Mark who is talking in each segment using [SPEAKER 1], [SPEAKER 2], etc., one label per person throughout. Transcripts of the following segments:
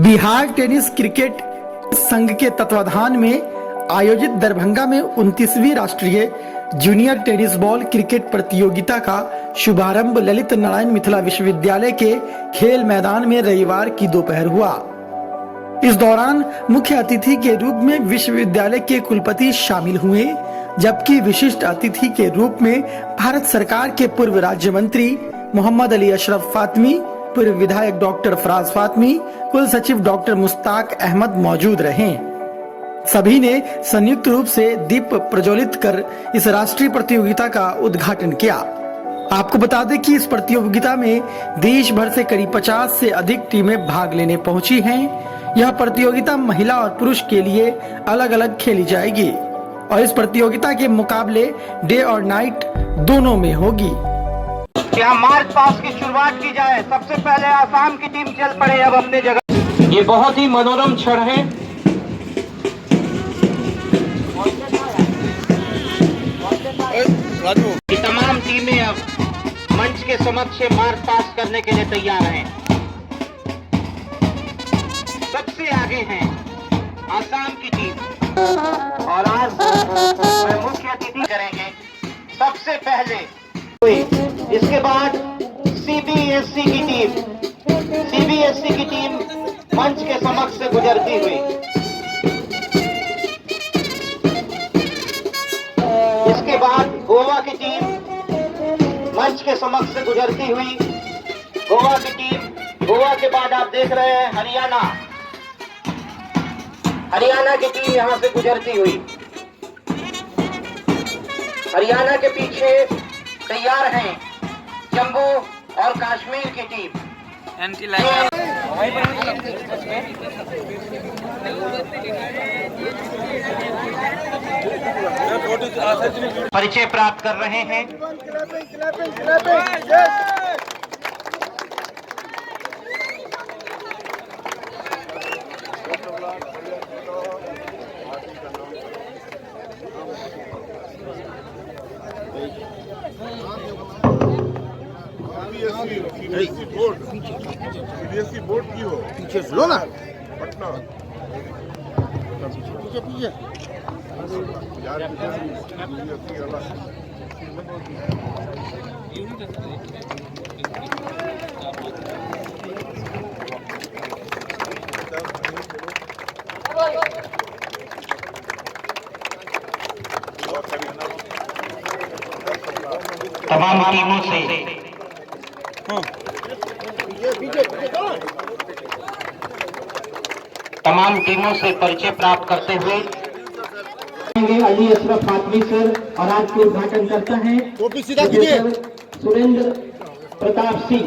[SPEAKER 1] Bihar tennis cricket संघ के तत्वाधान में आयोजित दरभंगा में 29वीं राष्ट्रीय जूनियर टेनिस बॉल क्रिकेट प्रतियोगिता का शुभारंभ ललित नारायण मिथिला विश्वविद्यालय के खेल मैदान में रविवार की दोपहर हुआ। इस दौरान मुख्य अतिथि के रूप में विश्वविद्यालय के कुलपति शामिल हुए, जबकि विशिष्ट अतिथि के रूप में भारत सरकार के पूर्व राज्य मंत्री मोहम्मद अली अशरफ फातमी, पूर्व विधायक डॉक्टर फराज फातमी, कुल सचिव डॉक्टर मुश्ताक अहमद मौजूद रहे। सभी ने संयुक्त रूप से दीप प्रज्वलित कर इस राष्ट्रीय प्रतियोगिता का उद्घाटन किया। आपको बता दें कि इस प्रतियोगिता में देश भर से करीब 50 से अधिक टीमें भाग लेने पहुंची हैं। यह प्रतियोगिता महिला और पुरुष के लिए अलग अलग खेली जाएगी और इस प्रतियोगिता के मुकाबले डे और नाइट दोनों में होगी।
[SPEAKER 2] यहाँ मार्च पास की शुरुआत की जाए। सबसे पहले आसाम की टीम चल पड़े अब अपने जगह। ये बहुत ही मनोरम क्षण है। ये तमाम टीमें अब मंच के समक्ष मार्च पास करने के लिए तैयार हैं। सबसे आगे हैं आसाम की टीम और आज मुख्य अतिथि करेंगे सबसे पहले। इसके बाद सीबीएसई की टीम मंच के समक्ष से गुजरती हुई। इसके बाद गोवा की टीम मंच के समक्ष से गुजरती हुई। गोवा की टीम, गोवा के बाद आप देख रहे हैं हरियाणा की टीम यहां से गुजरती हुई। हरियाणा के पीछे तैयार हैं जम्मू और कश्मीर की टीम। परिचय प्राप्त कर रहे हैं।
[SPEAKER 3] सीबीएसई बोर्ड की हो
[SPEAKER 4] पीछे सुनो ना,
[SPEAKER 3] पटना
[SPEAKER 4] पीछे पीछे
[SPEAKER 3] यार सीबीएसई अलग।
[SPEAKER 2] तमाम टीमों से परिचय प्राप्त करते हुए अली अशरफ फातमी सर और आज के उद्घाटन करता है सुरेंद्र प्रताप सिंह।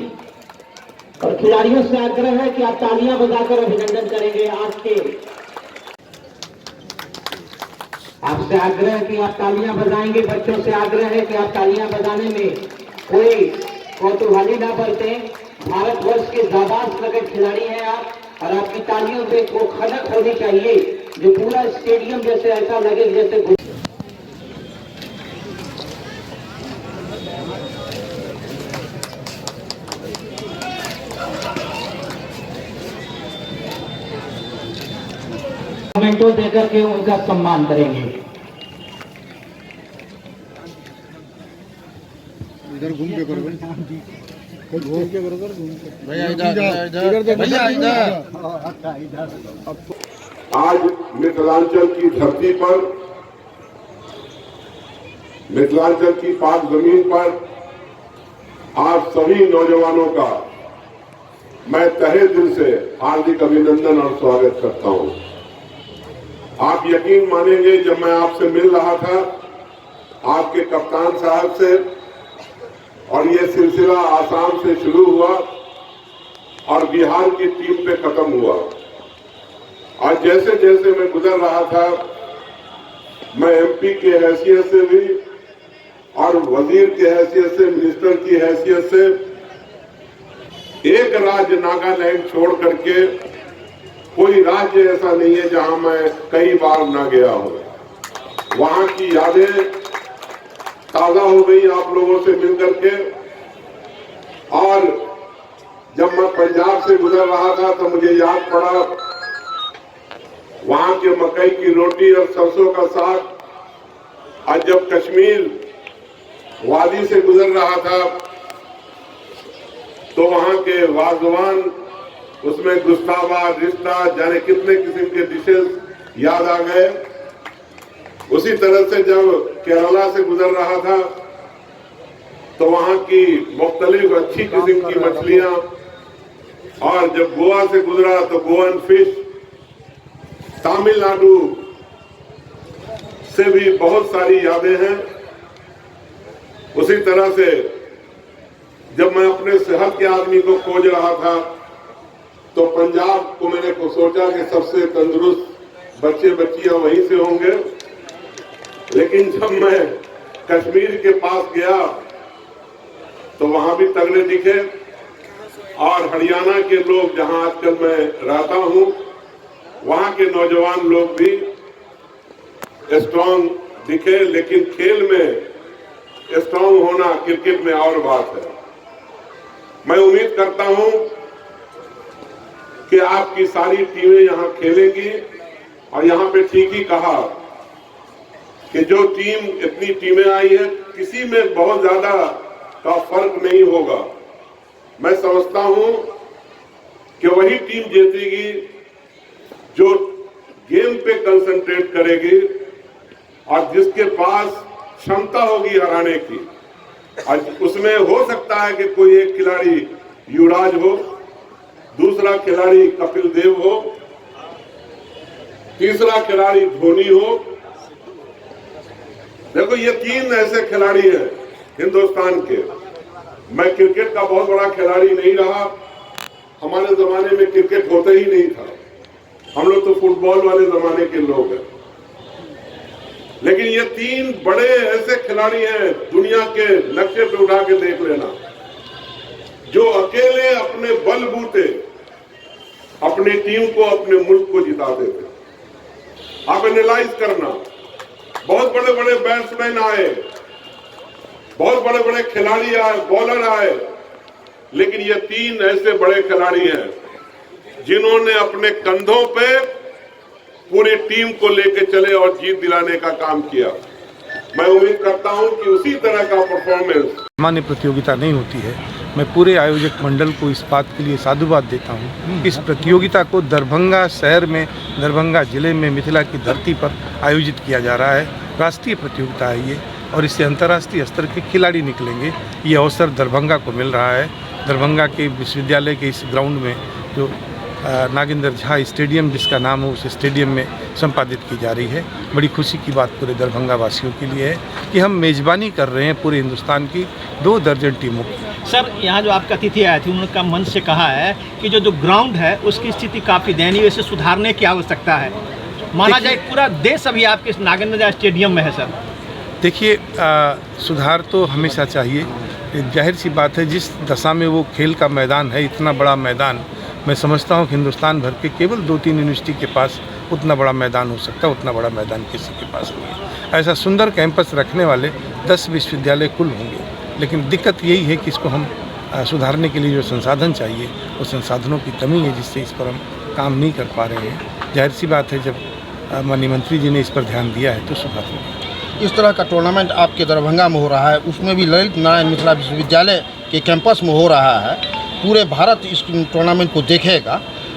[SPEAKER 2] और खिलाड़ियों से आग्रह है कि आप तालियां बजाकर अभिनंदन करेंगे। आज के आपसे आग्रह है कि आप तालियां बजाएंगे। बच्चों से आग्रह है कि आप तालियां बजाने में कोई कौतूहली ना बरतें। भारतवर्ष के जाबाज क्रिकेट खिलाड़ी हैं आप, और आपकी तालियों से वो खनक होनी चाहिए जो पूरा स्टेडियम जैसे ऐसा लगे जैसे। मोमेंटो देकर के उनका सम्मान करेंगे।
[SPEAKER 4] इधर घूम के करो भैया, इधर भैया, इधर।
[SPEAKER 3] आज मिथिलांचल की धरती पर, मिथिलांचल की पाक जमीन पर आप सभी नौजवानों का मैं तहे दिल से हार्दिक अभिनंदन और स्वागत करता हूं। आप यकीन मानेंगे, जब मैं आपसे मिल रहा था आपके कप्तान साहब से, और ये सिलसिला आसाम से शुरू हुआ और बिहार की टीम पे खत्म हुआ, और जैसे जैसे मैं गुजर रहा था मैं एमपी की हैसियत से भी और वजीर की हैसियत से, मिनिस्टर की हैसियत से, एक राज्य नागालैंड छोड़ करके कोई राज्य ऐसा नहीं है जहां मैं कई बार ना गया हूं। वहां की यादें ताजा हो गई आप लोगों से मिलकर के, और जब मैं पंजाब से गुजर रहा था तो मुझे याद पड़ा वहां के मकई की रोटी और सरसों का साग। आज जब कश्मीर वादी से गुजर रहा था तो वहां के वाजवान, उसमें गुस्तावा, रिश्ता, जाने कितने किस्म के डिशेस याद आ गए। उसी तरह से जब केरला से गुजर रहा था तो वहां की मुख्तलिफ अच्छी किस्म की मछलियां, और जब गोवा से गुजरा तो गोवन फिश, तमिलनाडु से भी बहुत सारी यादें हैं। उसी तरह से जब मैं अपने सेहत के आदमी को खोज रहा था तो पंजाब को मैंने सोचा कि सबसे तंदुरुस्त बच्चे बच्चियां वहीं से होंगे, लेकिन जब मैं कश्मीर के पास गया तो वहां भी तगड़े दिखे, और हरियाणा के लोग जहां आजकल मैं रहता हूं वहां के नौजवान लोग भी स्ट्रांग दिखे। लेकिन खेल में स्ट्रांग होना क्रिकेट में और बात है। मैं उम्मीद करता हूं कि आपकी सारी टीमें यहां खेलेंगी, और यहां पे ठीक ही कहा कि जो टीम, इतनी टीमें आई है, किसी में बहुत ज्यादा का फर्क नहीं होगा। मैं समझता हूं कि वही टीम जीतेगी जो गेम पे कंसंट्रेट करेगी और जिसके पास क्षमता होगी हराने की। और उसमें हो सकता है कि कोई एक खिलाड़ी युवराज हो, दूसरा खिलाड़ी कपिल देव हो, तीसरा खिलाड़ी धोनी हो। देखो, ये 3 ऐसे खिलाड़ी हैं हिंदुस्तान के। मैं क्रिकेट का बहुत बड़ा खिलाड़ी नहीं रहा, हमारे जमाने में क्रिकेट होता ही नहीं था, हम लोग तो फुटबॉल वाले जमाने के लोग हैं। लेकिन ये 3 बड़े ऐसे खिलाड़ी हैं, दुनिया के नक्शे पे उठा के देख लेना, जो अकेले अपने बलबूते अपनी टीम को, अपने मुल्क को जिताते थे। आप एनालाइज करना, बहुत बड़े बड़े बैट्समैन आए, बहुत बड़े बड़े खिलाड़ी आए, बॉलर आए, लेकिन ये 3 ऐसे बड़े खिलाड़ी हैं जिन्होंने अपने कंधों पे पूरी टीम को लेकर चले और जीत दिलाने का काम किया। मैं उम्मीद करता हूं कि उसी तरह का परफॉर्मेंस
[SPEAKER 5] सामान्य प्रतियोगिता नहीं होती है। मैं पूरे आयोजक मंडल को इस बात के लिए साधुवाद देता हूं कि इस प्रतियोगिता को दरभंगा शहर में, दरभंगा जिले में, मिथिला की धरती पर आयोजित किया जा रहा है। राष्ट्रीय प्रतियोगिता है ये, और इससे अंतर्राष्ट्रीय स्तर के खिलाड़ी निकलेंगे। ये अवसर दरभंगा को मिल रहा है। दरभंगा के विश्वविद्यालय के इस ग्राउंड में जो नागेंद्र झा स्टेडियम जिसका नाम हो, उस स्टेडियम में संपादित की जा रही है। बड़ी खुशी की बात पूरे दरभंगा वासियों के लिए है कि हम मेज़बानी कर रहे हैं पूरे हिंदुस्तान की 2 दर्जन टीमों की।
[SPEAKER 6] सर, यहाँ जो आपके अतिथि आए थे उन्होंने मंच से कहा है कि जो ग्राउंड है उसकी स्थिति काफ़ी दयनीय, इसे सुधारने की आवश्यकता है। माना जाए पूरा देश अभी आपके नागेंद्र झा स्टेडियम में है। सर
[SPEAKER 5] देखिए, सुधार तो हमेशा चाहिए। जाहिर सी बात है, जिस दशा में वो खेल का मैदान है, इतना बड़ा मैदान, मैं समझता हूँ कि हिंदुस्तान भर के केवल 2-3 यूनिवर्सिटी के पास उतना बड़ा मैदान हो सकता है, उतना बड़ा मैदान किसी के पास नहीं है। ऐसा सुंदर कैंपस रखने वाले 10 विश्वविद्यालय कुल होंगे, लेकिन दिक्कत यही है कि इसको हम सुधारने के लिए जो संसाधन चाहिए, वो संसाधनों की कमी है, जिससे इस पर हम काम नहीं कर पा रहे हैं। जाहिर सी बात है, जब माननीय मंत्री जी ने इस पर ध्यान दिया है तो सुधार होगा।
[SPEAKER 4] इस तरह का टूर्नामेंट आपके दरभंगा में हो रहा है, उसमें भी ललित नारायण मिथिला विश्वविद्यालय के कैंपस में हो रहा है, पूरे भारत इस टूर्नामेंट को देखेगा,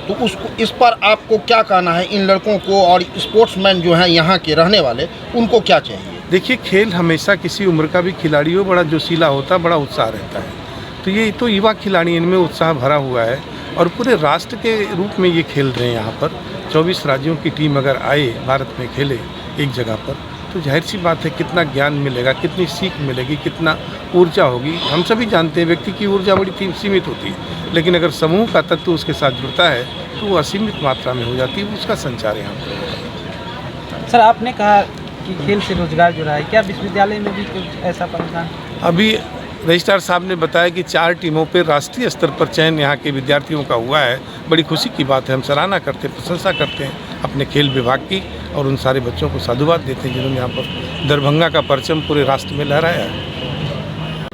[SPEAKER 4] तो उसको, इस पर आपको क्या कहना है? इन लड़कों को और स्पोर्ट्समैन जो हैं यहाँ के रहने वाले, उनको क्या चाहिए?
[SPEAKER 5] देखिए, खेल हमेशा किसी उम्र का भी खिलाड़ी हो बड़ा जोशीला होता है, बड़ा उत्साह रहता है। तो ये तो युवा खिलाड़ी, इनमें उत्साह भरा हुआ है और पूरे राष्ट्र के रूप में ये खेल रहे हैं। यहाँ पर 24 राज्यों की टीम अगर आए भारत में खेले एक जगह पर, तो जाहिर सी बात है कितना ज्ञान मिलेगा, कितनी सीख मिलेगी, कितना ऊर्जा होगी। हम सभी जानते हैं व्यक्ति की ऊर्जा बड़ी सीमित होती है, लेकिन अगर समूह का तत्व उसके साथ जुड़ता है तो वो असीमित मात्रा में हो जाती है, उसका संचार यहाँ पर।
[SPEAKER 7] सर, आपने कहा कि खेल से रोजगार जुड़ा है, क्या विश्वविद्यालय में भी कुछ ऐसा प्रावधान?
[SPEAKER 5] अभी रजिस्ट्रार साहब ने बताया कि 4 टीमों पर राष्ट्रीय स्तर पर चयन यहाँ के विद्यार्थियों का हुआ है। बड़ी खुशी की बात है, हम सराहना करते हैं, प्रशंसा करते हैं अपने खेल विभाग की और उन सारे बच्चों को साधुवाद देते हैं जिन्होंने यहाँ पर दरभंगा का परचम पूरे राष्ट्र में लहराया है।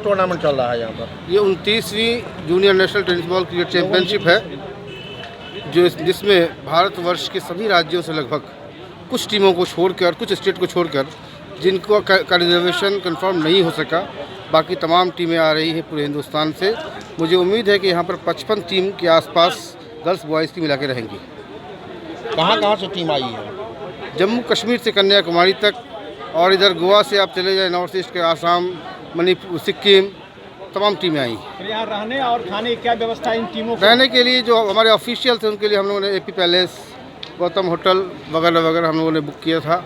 [SPEAKER 4] टूर्नामेंट चल रहा है यहाँ पर?
[SPEAKER 8] ये 29वीं junior national tennis ball cricket championship है जिसमें भारतवर्ष के सभी राज्यों से लगभग कुछ टीमों को छोड़कर, कुछ स्टेट को छोड़कर, जिनको का रिजर्वेशन कंफर्म नहीं हो सका, बाकी तमाम टीमें आ रही हैं पूरे हिंदुस्तान से। मुझे उम्मीद है कि यहाँ पर 55 टीम के आसपास गर्ल्स बॉयज़ की मिला के रहेंगी।
[SPEAKER 4] कहाँ से टीम आई है?
[SPEAKER 8] जम्मू कश्मीर से कन्याकुमारी तक, और इधर गोवा से आप चले जाए, नॉर्थ ईस्ट के आसाम, मणिपुर, सिक्किम, तमाम टीमें आई।
[SPEAKER 6] तो यहाँ रहने और खाने की क्या व्यवस्था इन टीमों को?
[SPEAKER 8] रहने के लिए जो हमारे ऑफिशियल थे उनके लिए हम लोगों ने AP पैलेस, गौतम होटल वगैरह वगैरह हम लोगों ने बुक किया था।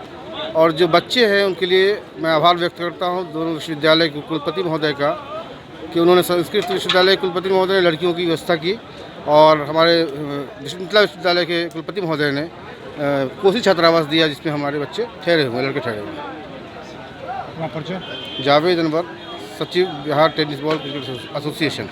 [SPEAKER 8] और जो बच्चे हैं उनके लिए मैं आभार व्यक्त करता हूं दोनों विश्वविद्यालय के कुलपति महोदय का कि उन्होंने संस्कृत विश्वविद्यालय के कुलपति महोदय ने लड़कियों की व्यवस्था की, और हमारे मिथिला विश्वविद्यालय के कुलपति महोदय ने कोसी छात्रावास दिया जिसमें हमारे बच्चे ठहरे हुए, लड़के ठहरे हुए। जावेद अनवर, सचिव Bihar tennis ball cricket association.